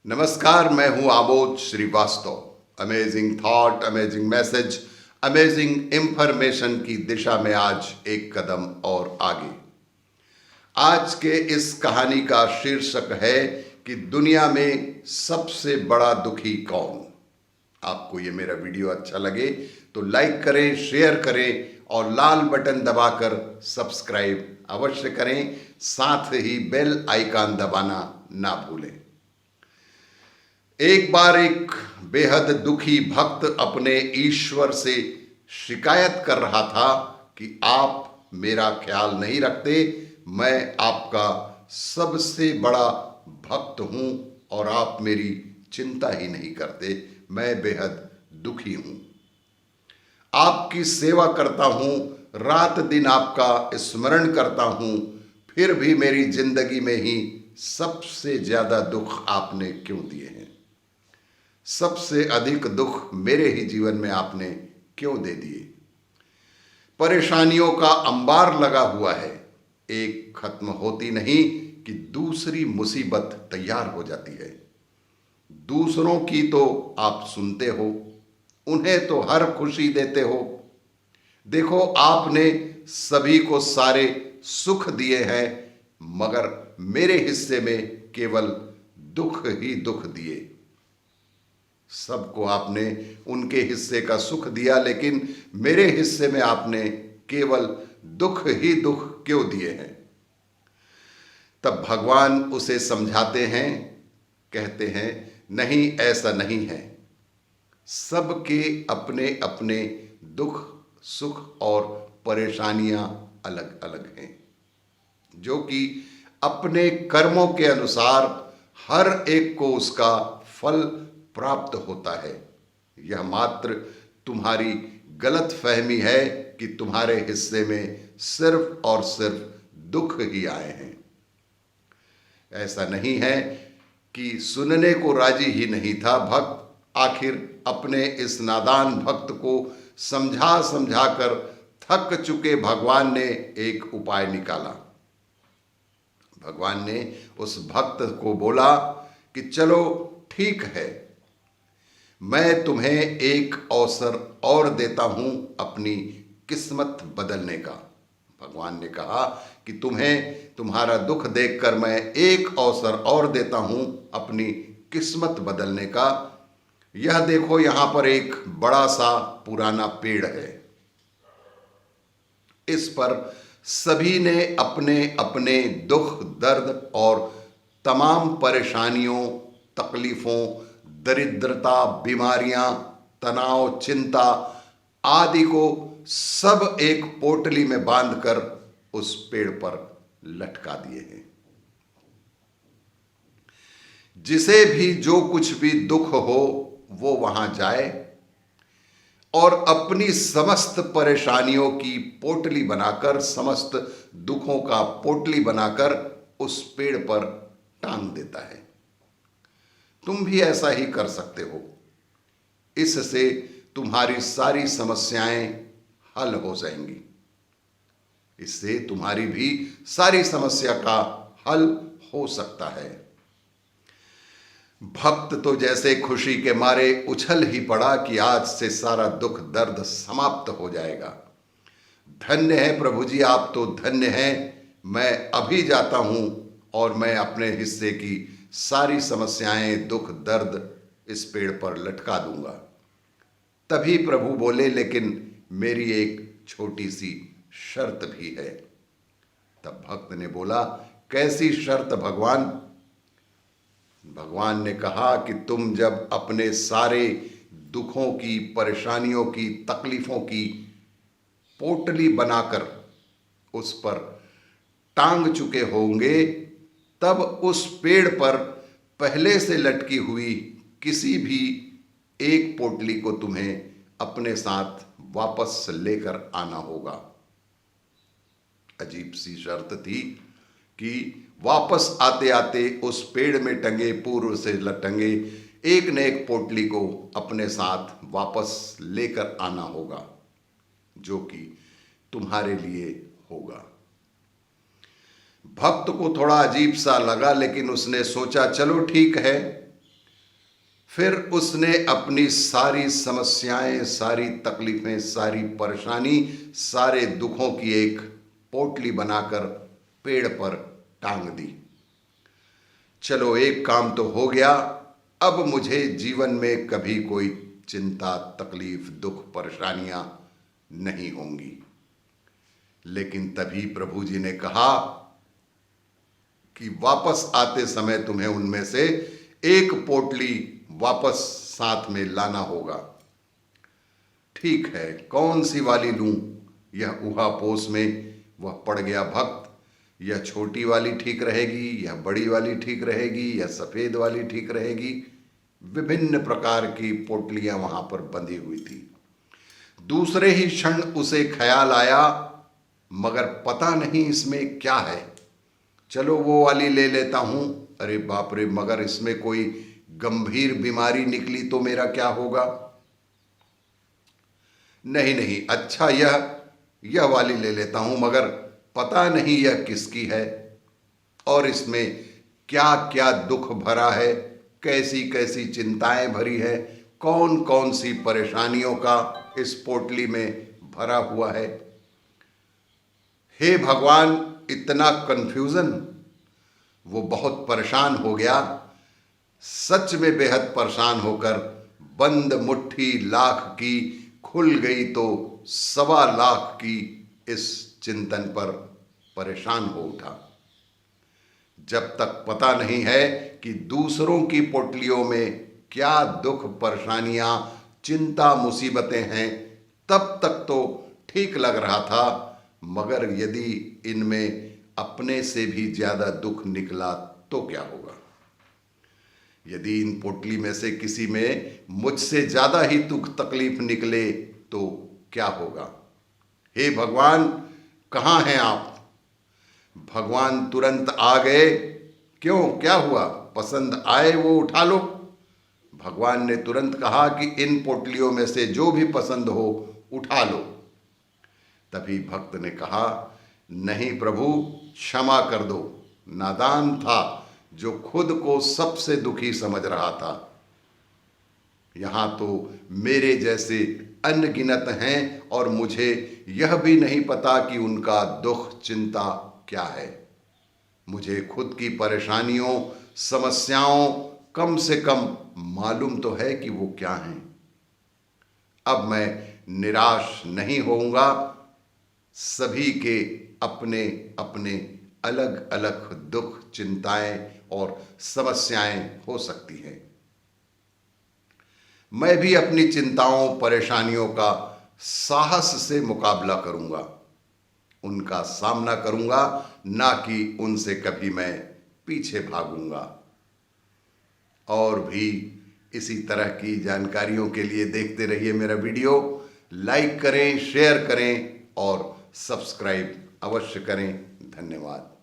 नमस्कार, मैं हूं Amod Srivastava. Amazing thought, amazing message, amazing information की दिशा में आज एक कदम और आगे। आज के इस कहानी का शीर्षक है कि दुनिया में सबसे बड़ा दुखी कौन। आपको ये मेरा वीडियो अच्छा लगे तो लाइक करें, शेयर करें और लाल बटन दबाकर सब्सक्राइब अवश्य करें। साथ ही बेल आइकन दबाना ना भूलें। एक बार एक बेहद दुखी भक्त अपने ईश्वर से शिकायत कर रहा था कि आप मेरा ख्याल नहीं रखते, मैं आपका सबसे बड़ा भक्त हूं और आप मेरी चिंता ही नहीं करते। मैं बेहद दुखी हूं, आपकी सेवा करता हूं, रात दिन आपका स्मरण करता हूं, फिर भी मेरी जिंदगी में ही सबसे ज्यादा दुख आपने क्यों दिए हैं। सबसे अधिक दुख मेरे ही जीवन में आपने क्यों दे दिए। परेशानियों का अंबार लगा हुआ है, एक खत्म होती नहीं कि दूसरी मुसीबत तैयार हो जाती है। दूसरों की तो आप सुनते हो, उन्हें तो हर खुशी देते हो। देखो, आपने सभी को सारे सुख दिए हैं, मगर मेरे हिस्से में केवल दुख ही दुख दिए। सबको आपने उनके हिस्से का सुख दिया, लेकिन मेरे हिस्से में आपने केवल दुख ही दुख क्यों दिए हैं। तब भगवान उसे समझाते हैं, कहते हैं, नहीं, ऐसा नहीं है। सबके अपने अपने दुख, सुख और परेशानियां अलग अलग हैं, जो कि अपने कर्मों के अनुसार हर एक को उसका फल प्राप्त होता है। यह मात्र तुम्हारी गलत फहमी है कि तुम्हारे हिस्से में सिर्फ और सिर्फ दुख ही आए हैं। ऐसा नहीं है कि सुनने को राजी ही नहीं था भक्त। आखिर अपने इस नादान भक्त को समझा समझा कर थक चुके भगवान ने एक उपाय निकाला। भगवान ने उस भक्त को बोला कि चलो ठीक है, मैं तुम्हें एक अवसर और देता हूं अपनी किस्मत बदलने का। भगवान ने कहा कि तुम्हें तुम्हारा दुख देखकर मैं एक अवसर और देता हूं अपनी किस्मत बदलने का। यह देखो, यहां पर एक बड़ा सा पुराना पेड़ है। इस पर सभी ने अपने अपने दुख, दर्द और तमाम परेशानियों, तकलीफों, दरिद्रता, बीमारियां, तनाव, चिंता आदि को सब एक पोटली में बांधकर उस पेड़ पर लटका दिए हैं। जिसे भी जो कुछ भी दुख हो वो वहां जाए और अपनी समस्त परेशानियों की पोटली बनाकर, समस्त दुखों का पोटली बनाकर उस पेड़ पर टांग देता है। तुम भी ऐसा ही कर सकते हो। इससे तुम्हारी सारी समस्याएं हल हो जाएंगी। इससे तुम्हारी भी सारी समस्या का हल हो सकता है। भक्त तो जैसे खुशी के मारे उछल ही पड़ा कि आज से सारा दुख दर्द समाप्त हो जाएगा। धन्य है प्रभु जी, आप तो धन्य हैं। मैं अभी जाता हूं और मैं अपने हिस्से की सारी समस्याएं, दुख, दर्द इस पेड़ पर लटका दूंगा। तभी प्रभु बोले, लेकिन मेरी एक छोटी सी शर्त भी है। तब भक्त ने बोला, कैसी शर्त भगवान? भगवान ने कहा कि तुम जब अपने सारे दुखों की, परेशानियों की, तकलीफों की पोटली बनाकर उस पर टांग चुके होंगे, तब उस पेड़ पर पहले से लटकी हुई किसी भी एक पोटली को तुम्हें अपने साथ वापस लेकर आना होगा। अजीब सी शर्त थी कि वापस आते आते उस पेड़ में टंगे, पूर्व से लटंगे एक न एक पोटली को अपने साथ वापस लेकर आना होगा, जो कि तुम्हारे लिए होगा। भक्त को थोड़ा अजीब सा लगा, लेकिन उसने सोचा, चलो ठीक है, फिर उसने अपनी सारी समस्याएं, सारी तकलीफें, सारी परेशानी, सारे दुखों की एक पोटली बनाकर पेड़ पर टांग दी। चलो एक काम तो हो गया, अब मुझे जीवन में कभी कोई चिंता, तकलीफ, दुख, परेशानियां नहीं होंगी। लेकिन तभी प्रभु जी ने कहा कि वापस आते समय तुम्हें उनमें से एक पोटली वापस साथ में लाना होगा। ठीक है, कौन सी वाली लूं? यह ऊहापोस में वह पड़ गया भक्त। यह छोटी वाली ठीक रहेगी, यह बड़ी वाली ठीक रहेगी, यह सफेद वाली ठीक रहेगी? विभिन्न प्रकार की पोटलियां वहां पर बंधी हुई थी। दूसरे ही क्षण उसे ख्याल आया, मगर पता नहीं इसमें क्या है, चलो वो वाली ले लेता हूं। अरे बाप रे, मगर इसमें कोई गंभीर बीमारी निकली तो मेरा क्या होगा? नहीं नहीं, अच्छा यह वाली ले लेता हूं, मगर पता नहीं यह किसकी है और इसमें क्या क्या दुख भरा है, कैसी कैसी चिंताएं भरी है, कौन कौन सी परेशानियों का इस पोटली में भरा हुआ है। हे भगवान, इतना कंफ्यूजन! वो बहुत परेशान हो गया, सच में बेहद परेशान होकर बंद मुट्ठी लाख की खुल गई तो 1.25 की इस चिंतन पर परेशान हो उठा। जब तक पता नहीं है कि दूसरों की पोटलियों में क्या दुख, परेशानियां, चिंता, मुसीबतें हैं, तब तक तो ठीक लग रहा था, मगर यदि इनमें अपने से भी ज्यादा दुख निकला तो क्या होगा? यदि इन पोटली में से किसी में मुझसे ज्यादा ही दुख तकलीफ निकले तो क्या होगा? हे भगवान, कहाँ हैं आप? भगवान तुरंत आ गए। क्यों, क्या हुआ? पसंद आए वो उठा लो। भगवान ने तुरंत कहा कि इन पोटलियों में से जो भी पसंद हो उठा लो। तभी भक्त ने कहा, नहीं प्रभु, क्षमा कर दो, नादान था जो खुद को सबसे दुखी समझ रहा था। यहां तो मेरे जैसे अनगिनत हैं और मुझे यह भी नहीं पता कि उनका दुख, चिंता क्या है। मुझे खुद की परेशानियों, समस्याओं कम से कम मालूम तो है कि वो क्या हैं। अब मैं निराश नहीं होऊंगा। सभी के अपने अपने अलग अलग दुख, चिंताएं और समस्याएं हो सकती हैं। मैं भी अपनी चिंताओं, परेशानियों का साहस से मुकाबला करूंगा, उनका सामना करूंगा, ना कि उनसे कभी मैं पीछे भागूंगा। और भी इसी तरह की जानकारियों के लिए देखते रहिए मेरा वीडियो। लाइक करें, शेयर करें और सब्सक्राइब अवश्य करें। धन्यवाद।